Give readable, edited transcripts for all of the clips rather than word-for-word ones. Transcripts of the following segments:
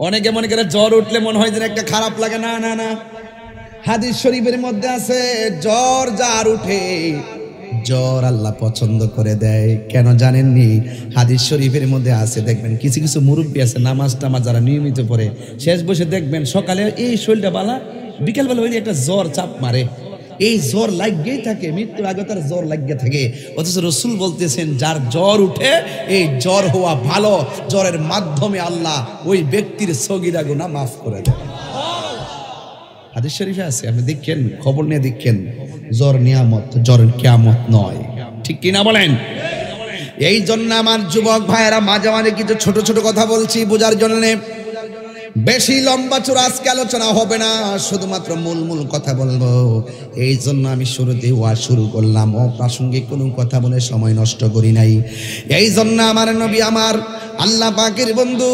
অনেকে মনে করে জ্বর উঠলে মনে হয় যেন একটা খারাপ লাগে, না না না, হাদিস শরীফের মধ্যে আছে জ্বর যার উঠে জ্বর আল্লাহ পছন্দ করে দেয়। কেন জানেননি? হাদিস শরীফের মধ্যে আছে, দেখবেন কিছু কিছু মুরব্বী আছে নামাজ টামাজ যারা নিয়মিত পড়ে, শেষ বসে দেখবেন সকালে এই শরীরটা বালা, বিকালবেলা হইলে একটা জ্বর চাপ মারে, এই জ্বর লাগেই থাকে, মৃত্যুর আগে তার জ্বর লাগিয়ে থাকে। অথচ রসুল বলতেছেন যার জ্বর উঠে এই জ্বর হওয়া ভালো, জ্বরের মাধ্যমে আল্লাহ ওই ব্যক্তির সগীরা গুনাহ মাফ করে দেয়। হাদিস শরীফে আছে, আপনি দেখেন, খবর নিয়ে দেখেন, জ্বর নিয়ামত, জ্বর কিয়ামত নয়। ঠিক কিনা বলেন? এই জন্য আমার যুবক ভাইয়েরা মাঝে মাঝে কিছু ছোট ছোট কথা বলছি বোঝার জন্য, বেশি লম্বা চূড়া আজকে আলোচনা হবে না, শুধুমাত্র মূল মূল কথা বলবো। এই জন্য আমি শুরুতেই ওয়াজ শুরু করলাম, অপ্রাসঙ্গিক কোনো কথা বলে সময় নষ্ট করি নাই। এই জন্য আমার নবী, আমার আল্লাহ পাকের বন্ধু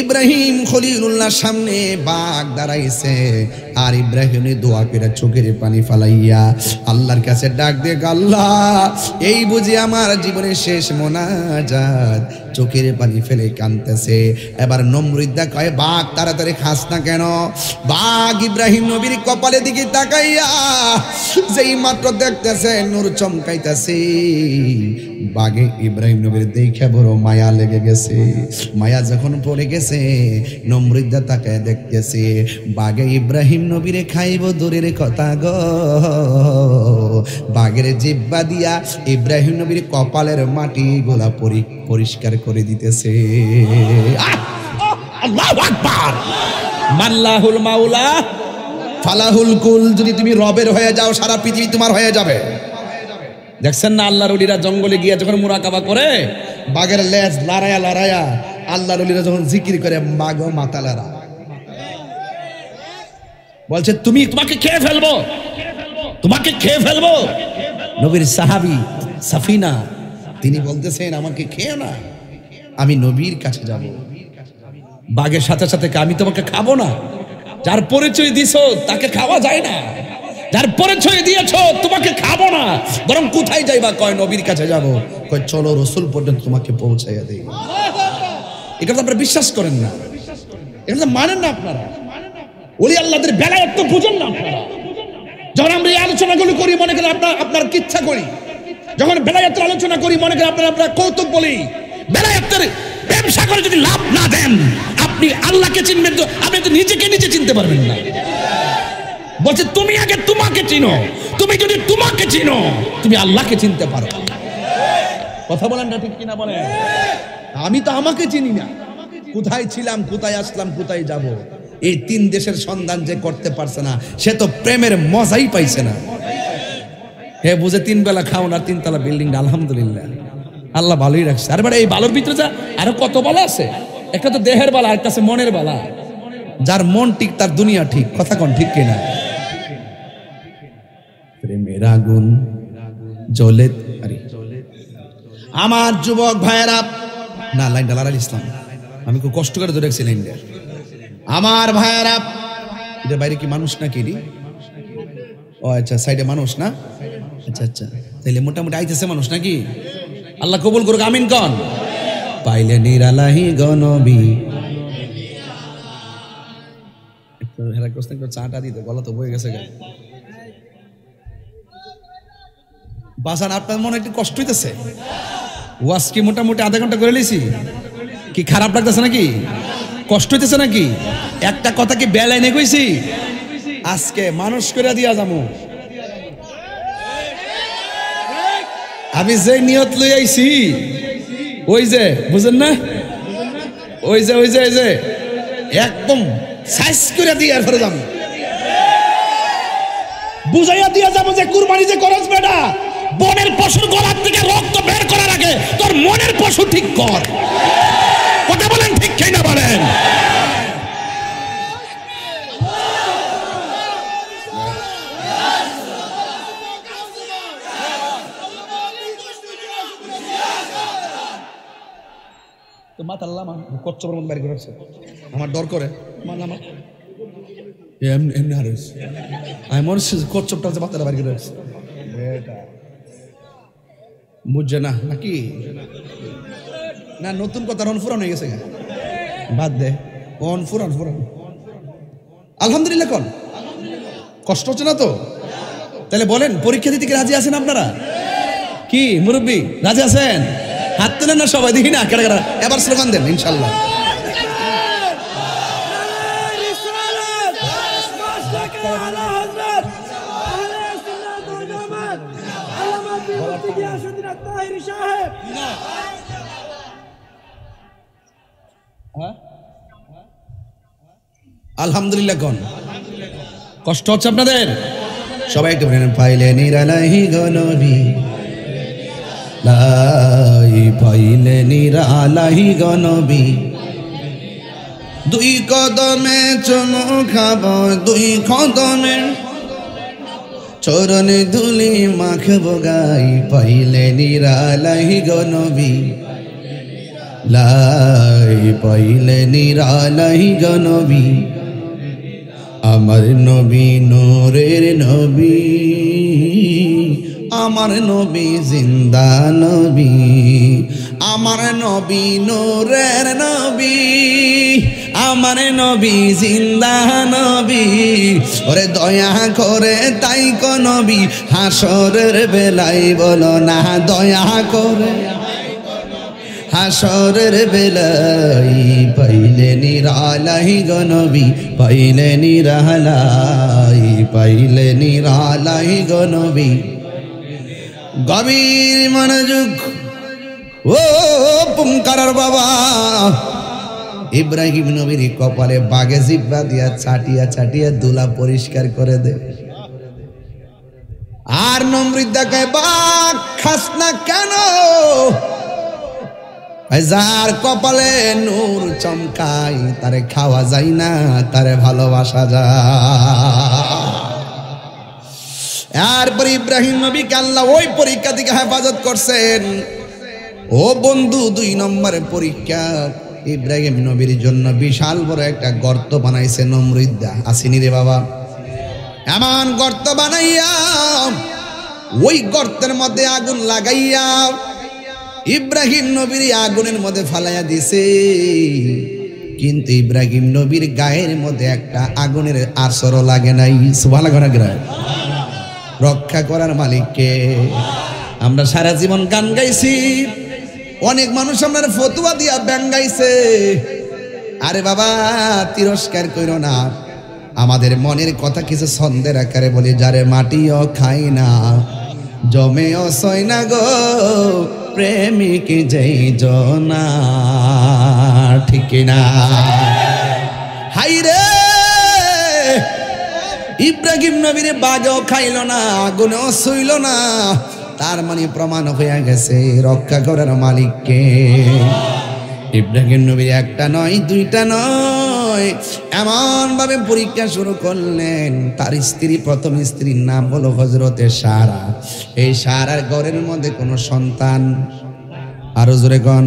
ইব্রাহিম খলিলুল্লাহর সামনে বাঘ দাঁড়াইছে, আর ইব্রাহিম দোয়া করে চোখের পানি ফালাইয়া আল্লাহর কাছে ডাক দিয়ে, আল্লাহ এই বুঝি আমার জীবনের শেষ মোনাজাত, চোখের পানি ফেলে কাঁদতেছে। এবার নমরুদ্দা কয়, বাঘ তাড়াতাড়ি খাস না কেন? বাঘ ইব্রাহিম নবীর কপালের দিকে তাকাইয়া যেই মাত্র দেখতেছে নূর চমকাইতেছে, বাঘে ইব্রাহিম নবীর দেখে বড় মায়া লেগে গেছে। মায়া যখন পড়ে গেছে, নমরুদ্দা তাকায় দেখতেছে বাঘে ইব্রাহিম নবীরে খাইব দূরের কথা গো, বাঘের জিহ্বা দিয়া ইব্রাহিম নবীর কপালের মাটি গোলা পরিষ্কার করে দিতেছে। আল্লাহু আকবার। মাল্লাহুল মাওলা ফালাহুল কুল। যদি তুমি রবের হয়ে যাও, সারা পৃথিবী তোমার হয়ে যাবে। দেখছেন না আল্লাহর ওলিরা জঙ্গলে গিয়ে যখন মুরাকাবা করে, বাঘের লেজ লড়াইয়া লড়াইয়া আল্লাহর ওলিরা যখন জিকির করে, বাঘ মাথা লড়া বলছে তোমাকে খেয়ে ফেলবো, তোমাকে খেয়ে ফেলবো। নবীর সাহাবী সাফিনা তিনি বলতেছেন, আমাকে খেয়ে না, আমি নবীর কাছে যাব। বাঘের সাথে সাথে আমি তোমাকে খাবো না, যার পরিচয় দিছো তাকে খাওয়া যায় না, যার পরিচয় দিয়েছো তোমাকে খাবো না, বরং কোথায় যাইবা? কয় নবীর কাছে যাব। কয় চলো রসুল পর্যন্ত তোমাকে পৌঁছাইয়া দেই। এটা তো আপনারা বিশ্বাস করেন না, এটা তো মানেন না আপনারা। ওলি আল্লাহদের বেলায়েত তো বুঝেন না আপনারা। যখন আমরা এই আলোচনাগুলো করি মনে করেন আপনার কিচ্ছা করি, যখন বেলায়েতের আলোচনা করি মনে করেন আপনারা কৌতুক বলি। বেলায়েতের ব্যবসা করে যদি লাভ না দেন, আপনি আল্লাহকে চিনবেন তো? আপনি তো নিজেকে নিজে চিনতে পারবেন না। বলছে তুমি আগে তোমাকে চিনো, তুমি যদি তোমাকে চিনো তুমি আল্লাহকে চিনতে পারো। কথা বলেন না ঠিক কিনা বলেন? আমি তো আমাকে চিনি না, কোথায় ছিলাম, কোথায় আসলাম, কোথায় যাব। এই তিন দেশের সন্ধান যে করতে পারছে না, সে তো প্রেমের মজাই পাইছে না। হে বুঝে তিন বেলা খাও না, তিনতলা বিল্ডিং, আলহামদুলিল্লাহ আল্লাহ ভালোই রাখছে। আর এই বালোর ভিতরে যা আরো কত বালা আছে, একটা তো দেহের বালা, আর কাছে মনের বালা। যার মন ঠিক তার দুনিয়া ঠিক। কথা কোন ঠিক কিনা? প্রেমের আগুন জ্বলে। আমার যুবক ভাইয়েরা, না লাইনটা লাল ইসলাম, আমি খুব কষ্ট করে ধরে রাখছি লাইনটা। আমার ভাইয়েরা, এটার বাইরে কি মানুষ নাকি? ও আচ্ছা, সাইডে মানুষ না? আচ্ছা আচ্ছা, তাইলে মোটামুটি আইতেছে মানুষ নাকি? আল্লাহ কবুল করুক, আমিন কন। পাইলে নিরালাহি গনবী, চাটা দিতে, গলা তো বয়ে গেছে। বাসান আপনার মনে একটু কষ্ট হইতেছে? ওয়াজ কি মোটামুটি আধা ঘন্টা করে লিছি? কি খারাপ লাগতেছে নাকি? কষ্ট হইতেছে নাকি? একটা কথা কি বেলায় নে কইছি? আজকে মানুষ করে দিয়া যাবো। আমি যে নিয়ত লই আইছি, ওই যে বুঝেন না, ওই যে একদম সাইজ করে দিয়ে ফেলে যাবো, বুঝাইয়া দিয়া যাবো যে কুরবানি যে করস বেটা, বনের পশুর গলার থেকে রক্ত বের করার আগে তোর মনের পশু ঠিক কর। কথা বলেন ঠিক কিনা বলেন? তো মাথা আল্লাহ কচ্ছপের মধ্যে বাইরে করছে, আমার ডর করে। এমনি হারিস আমি মনে হচ্ছে কচ্ছপটা হচ্ছে মাথাটা বাইরে করে রাখছে। বুঝছে না নাকি? না নতুন কথা রন ফুরান হয়ে গেছে, বাদ দে। কোন ফুরান ফুরান আলহামদুলিল্লাহ কোন কষ্ট হচ্ছে না তো? তাহলে বলেন পরীক্ষা দিতে কি রাজি আছেন আপনারা? কি মুরব্বী রাজি আছেন? হাত তুলেন না সবাই, দেখি না কারা কারা। এবার স্লোগান দেন ইনশাল্লাহ। আলহামদুলিল্লাহ কোন কষ্ট হচ্ছে আপনাদের? সবাই একটু বলেন পাইলে নিরালাহি গনবী, লাই পাইলে নিরালাহি গনবী, দুই কদমে চুমু খাব, দুই কদমে চরণে ধুলি মাখব গাই, পাইলে নিরালাহি গনবী, লাই পাইলে নিরালাহি গনবী, আমার নবী নূরের নবী, আমার নবী জিন্দা নবী, আমার নবী নূরের নবী, আমার নবী জিন্দা নবী। ওরে দয়া করে তাই কো নবী, হাসরের বেলায় বলো না দয়া করে, হাসরের বেলায় পাইলে নিরালাই গো নবী, পাইলে নিরালাই, পাইলে নিরালাই গো নবী। গভীর মনোযোগ ও পুমকারার বাবা ইব্রাহিম নবীর কপালে বাগে জিব্বা দিয়া ছাটিয়া ছাটিয়া দুলা পরিষ্কার করে দে। আর নমরুদ্দাকে বাঘ খাস না কেন? যার কপালে নূর চমকাই তারে খাওয়া যায় না, তারে ভালোবাসা যায়। এরপর ইব্রাহিম নবীকে আল্লাহ ওই পরীক্ষা থেকে হেফাজত করছেন। ও বন্ধু, 2 নম্বরের পরীক্ষা ইব্রাহিম নবীর জন্য বিশাল বড় একটা গর্ত বানাইছে নমরুদ্দা। আসেনি রে বাবা? এমন গর্ত বানাইয়া ওই গর্তের মধ্যে আগুন লাগাইয়া ইব্রাহিম নবীর আগুনের মধ্যে ফালাইয়া দিছে। কিন্তু ইব্রাহিম নবীর গায়ের মধ্যে একটা আগুনের আছরও লাগে নাই। সুবহানাল্লাহ। রক্ষা করার মালিককে আমরা সারা জীবন গান গাইছি, অনেক মানুষ আপনার ফতুয়া দিয়া ব্যাং গাইছে। আরে বাবা, তিরস্কার কইরো না, আমাদের মনের কথা কিছু ছন্দের আকারে বলি। যারে মাটিও খাই না, জমেও সই না গো, প্রেমিক যেই জনা, ঠিক না? হাই রে, ইব্রাহিম নবীর বাগেও খাইল না, আগুনেও ছুইল না, তার মানে প্রমাণ হয়ে গেছে রক্ষা করার মালিককে। ইব্রাহিম নবীর একটা নয়, 2টা নয়, এমন ভাবে পরীক্ষা শুরু করলেন। তার স্ত্রী, প্রথম স্ত্রীর নাম হলো হযরতে সারা। এই সারার ঘরের মধ্যে কোনো সন্তান, আরো জোরে কোন,